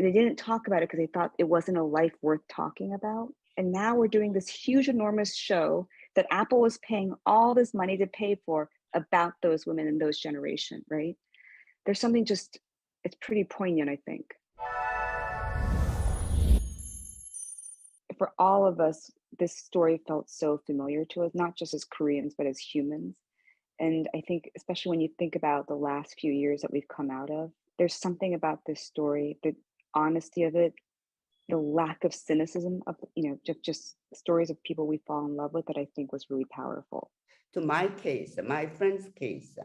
they didn't talk about it because they thought it wasn't a life worth talking about. And now we're doing this huge, enormous show that Apple was paying all this money to pay for about those women in those generation, right? There's something just, it's pretty poignant, I think. For all of us, this story felt so familiar to us, not just as Koreans, but as humans. And I think, especially when you think about the last few years that we've come out of, there's something about this story, the honesty of it, the lack of cynicism of, just stories of people we fall in love with that I think was really powerful. To my case, my friend's case,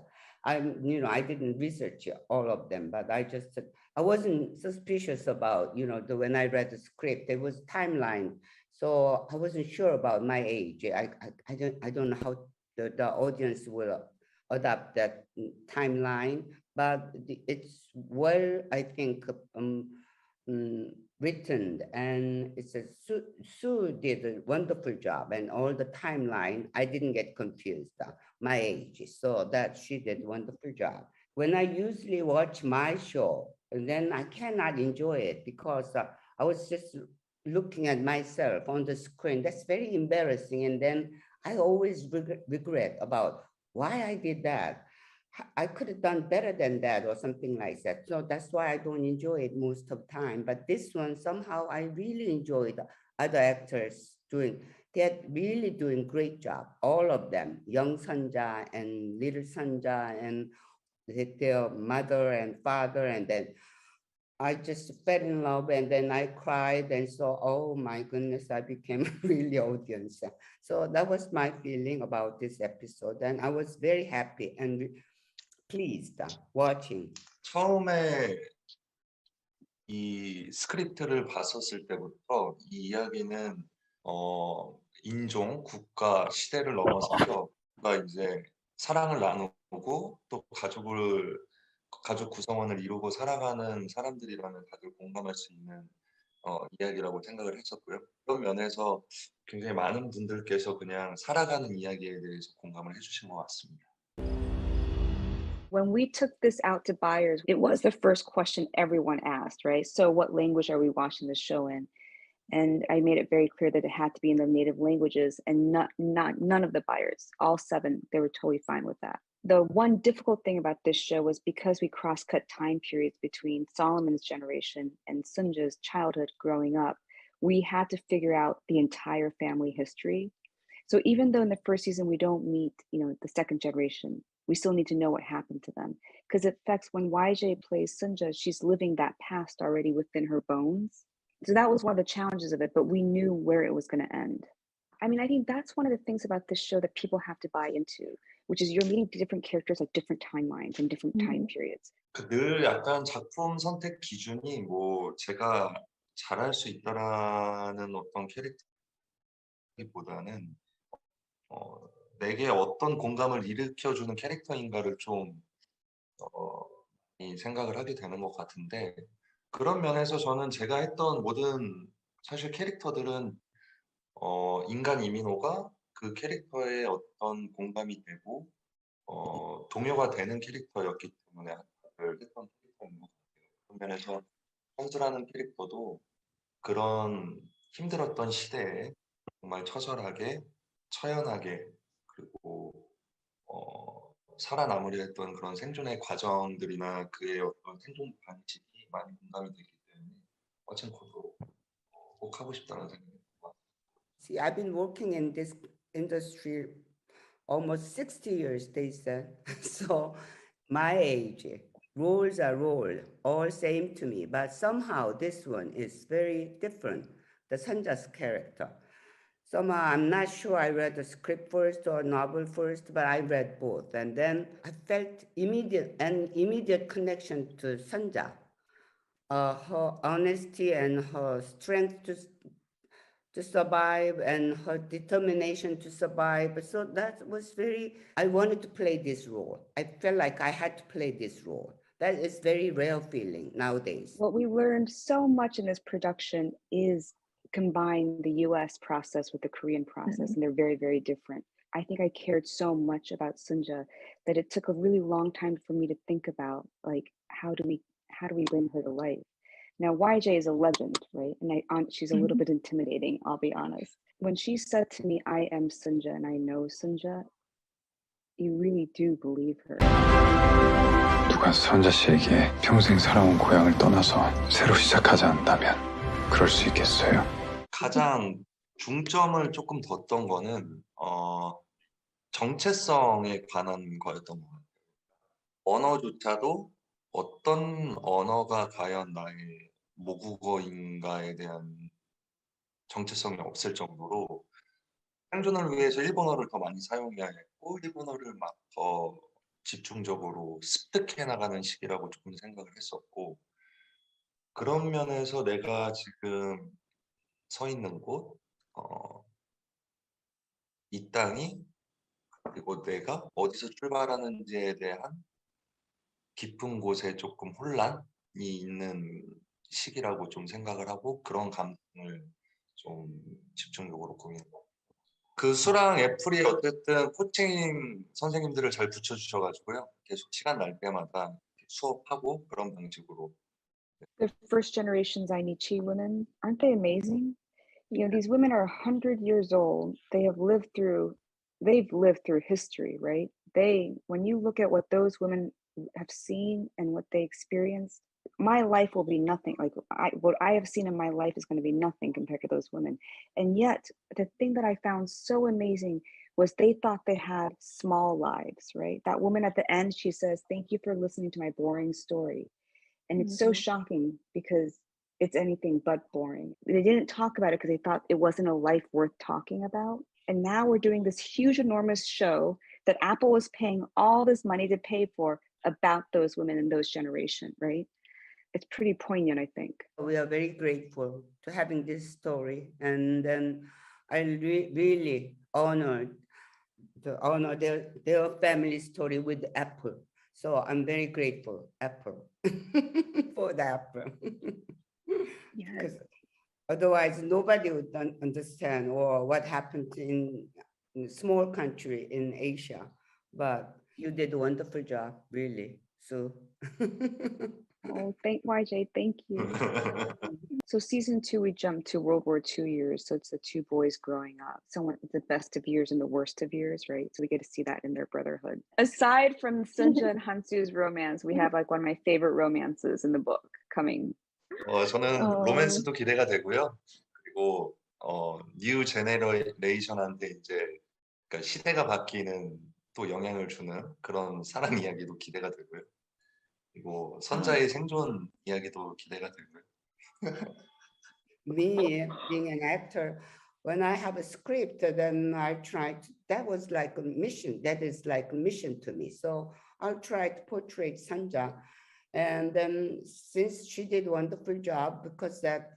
I didn't research all of them, but I wasn't suspicious about, when I read the script, there was timeline. So I wasn't sure about my age. I don't know how the audience will adapt that timeline, but it's well, I think, written, and it's Sue did a wonderful job, and all the timeline I didn't get confused my age, so that she did a wonderful job. When I usually watch my show, and then I cannot enjoy it because I was just looking at myself on the screen. That's very embarrassing, and then I always regret about why I did that. I could have done better than that or something like that. So that's why I don't enjoy it most of the time. But this one, somehow I really enjoyed other actors they're really doing great job. All of them, young Sanja and little Sanja and their mother and father. And then I just fell in love, and then I cried and so, oh my goodness, I became really audience. So that was my feeling about this episode. And I was very happy and pleased watching. 처음에 이 스크립트를 봤었을 때부터 이 이야기는 인종, 국가, 시대를 넘어서서 누가 이제 사랑을 나누고 또 가족 구성원을 이루고 살아가는 사람들이라는 다들 공감할 수 있는 이야기라고 생각을 했었고요. 그런 면에서 굉장히 많은 분들께서 그냥 살아가는 이야기에 대해서 공감을 해주신 것 같습니다. When we took this out to buyers, it was the first question everyone asked, right? So what language are we watching the show in? And I made it very clear that it had to be in their native languages, and none of the buyers, all 7, they were totally fine with that. The one difficult thing about this show was because we cross-cut time periods between Solomon's generation and Sunja's childhood growing up, we had to figure out the entire family history. So even though in the first season we don't meet, the second generation, we still need to know what happened to them, because it affects when YJ plays Sunja, she's living that past already within her bones. So that was one of the challenges of it, but we knew where it was going to end. I mean, I think that's one of the things about this show that people have to buy into, which is you're meeting different characters at different timelines and different time periods. 늘 약간 작품 선택 기준이 뭐 제가 잘할 수 있다라는 어떤 캐릭터보다는 내게 어떤 공감을 일으켜주는 캐릭터인가를 좀 생각을 하게 되는 것 같은데, 그런 면에서 저는 제가 했던 모든 사실 캐릭터들은 인간 이민호가 그 캐릭터에 어떤 공감이 되고 동요가 되는 캐릭터였기 때문에 했던 캐릭터인 것 같아요. 그런 면에서 선수라는 캐릭터도 그런 힘들었던 시대에 정말 처절하게 처연하게 그리고 살아남으려 했던 그런 생존의 과정들이나 그의 어떤 생존 방식이 많이 공감이 되기 때문에 버첸코도 꼭 하고 싶다는 생각이 듭니다. See, I've been working in this industry almost 60 years, they said. So my age, roles are roles, all same to me. But somehow this one is very different, the Sanja's character. Somehow I'm not sure I read the script first or novel first, but I read both. And then I felt immediate connection to Sanja. Her honesty and her strength to survive and her determination to survive. So that was I wanted to play this role. I felt like I had to play this role. That is very rare feeling nowadays. What we learned so much in this production is combine the US process with the Korean process, and they're very, very different. I think I cared so much about Sunja that it took a really long time for me to think about, like, how do we bring her to life? Now, YJ is a legend, right? And she's a little bit intimidating, I'll be honest. When she said to me, I am Sunja and I know Sunja, you really do believe her. 누가 선자 씨에게 평생 살아온 고향을 떠나서 새로 시작하자 한다면 그럴 수 있겠어요? 가장 중점을 조금 뒀던 거는 정체성에 관한 거였던 것 같아요. 언어조차도 어떤 언어가 과연 나의 모국어인가에 대한 정체성이 없을 정도로 생존을 위해서 일본어를 더 많이 사용해야 했고 일본어를 막 더 집중적으로 습득해 나가는 시기라고 조금 생각을 했었고 그런 면에서 내가 지금 서 있는 곳, 이 땅이 그리고 내가 어디서 출발하는지에 대한 깊은 곳에 조금 혼란이 있는 시기라고 좀 생각을 하고 그런 감정을 좀 집중적으로 고민했고 그 수랑 애플이 어쨌든 코칭 선생님들을 잘 붙여주셔가지고요. 계속 시간 날 때마다 수업하고 그런 방식으로. The first generation Zainichi women, aren't they amazing? You know, these women are 100 years old. They've lived through history, right? When you look at what those women have seen and what they experienced, my life will be nothing. Like what I have seen in my life is going to be nothing compared to those women. And yet, the thing that I found so amazing was they thought they had small lives, right? That woman at the end, she says, "Thank you for listening to my boring story." And it's so shocking because it's anything but boring. They didn't talk about it because they thought it wasn't a life worth talking about. And now we're doing this huge, enormous show that Apple was paying all this money to pay for about those women in those generation, right? It's pretty poignant, I think. We are very grateful to having this story, and then I really honored their family story with Apple. So I'm very grateful, Apple, for the Apple. Yes. Because otherwise, nobody would understand or what happened in a small country in Asia. But you did a wonderful job, really. So. Oh, YJ, thank you. So season 2, we jumped to World War II years. So it's the two boys growing up. So the best of years and the worst of years, right? So we get to see that in their brotherhood. Aside from Sunja and Hansu's romance, we have like one of my favorite romances in the book coming. 저는 로맨스도 기대가 되고요. 그리고 뉴 제네레이션한테 이제 그러니까 시대가 바뀌는 또 영향을 주는 그런 사랑 이야기도 기대가 되고요. 그리고 선자의 생존 이야기도 기대가 되고요. Me being an actor, when I have a script, then I try to, that was like a mission. That is like a mission to me. So I'll try to portray Sanja. And then since she did a wonderful job, because that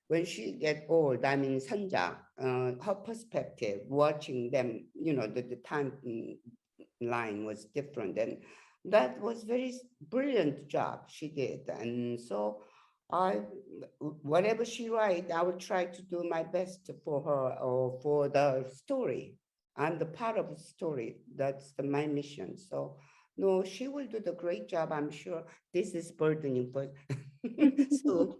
when she get old, I mean Sanja, her perspective, watching them, you know, the timeline was different. And that was very brilliant job she did. And so whatever she write, I will try to do my best for her or for the story. I'm the part of the story. That's my mission. So no, she will do the great job. I'm sure this is burdening, but so.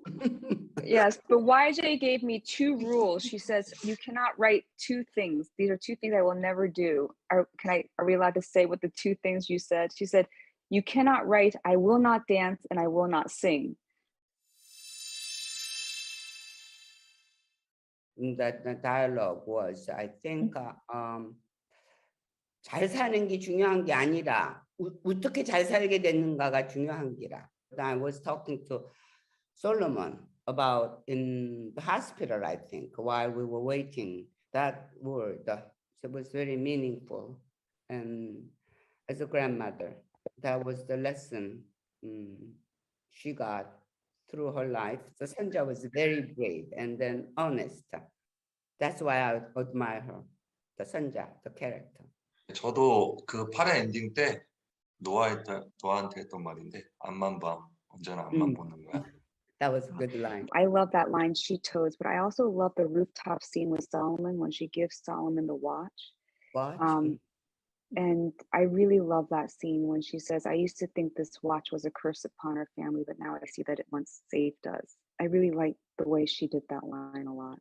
Yes, but YJ gave me 2 rules. She says, you cannot write 2 things. These are 2 things I will never do. Are we allowed to say what the 2 things you said? She said, you cannot write, I will not dance and I will not sing. That the dialogue was, I think, 잘 사는 게 중요한 게 아니라 어떻게 잘 살게 됐는가가 중요한 게라. I was talking to Solomon about in the hospital, I think, while we were waiting. That word, it was very meaningful. And as a grandmother, that was the lesson she got through her life. So Sanja was very brave and then honest. That's why I admire her, the Sanja, the character. 저도 그 8회 엔딩 때 노아한테 했던 말인데 앞만 봐, 언제나 앞만 보는 거야. That was a good line. I love that line she chose, but I also love the rooftop scene with Solomon when she gives Solomon the watch. Watch? And I really love that scene when she says, "I used to think this watch was a curse upon our family, but now I see that it once saved us." I really like the way she did that line a lot.